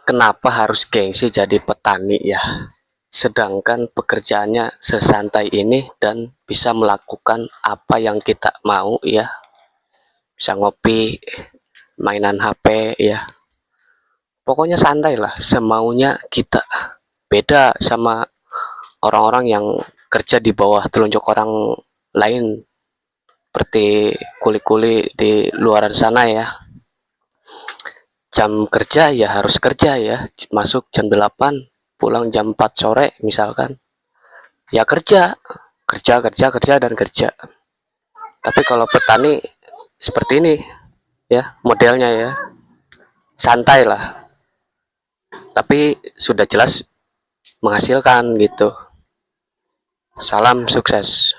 Kenapa harus gengsi jadi petani ya? Sedangkan pekerjaannya sesantai ini dan bisa melakukan apa yang kita mau ya. Bisa ngopi, mainan HP ya. Pokoknya santai lah, semaunya kita. Beda sama orang-orang yang kerja di bawah telunjuk orang lain seperti kuli-kuli di luaran sana ya. Jam kerja ya harus kerja ya, masuk jam 8, pulang jam 4 sore misalkan. Ya kerja, kerja, kerja, kerja, dan kerja. Tapi kalau petani seperti ini ya modelnya ya, santai lah. Tapi sudah jelas menghasilkan gitu. Salam sukses.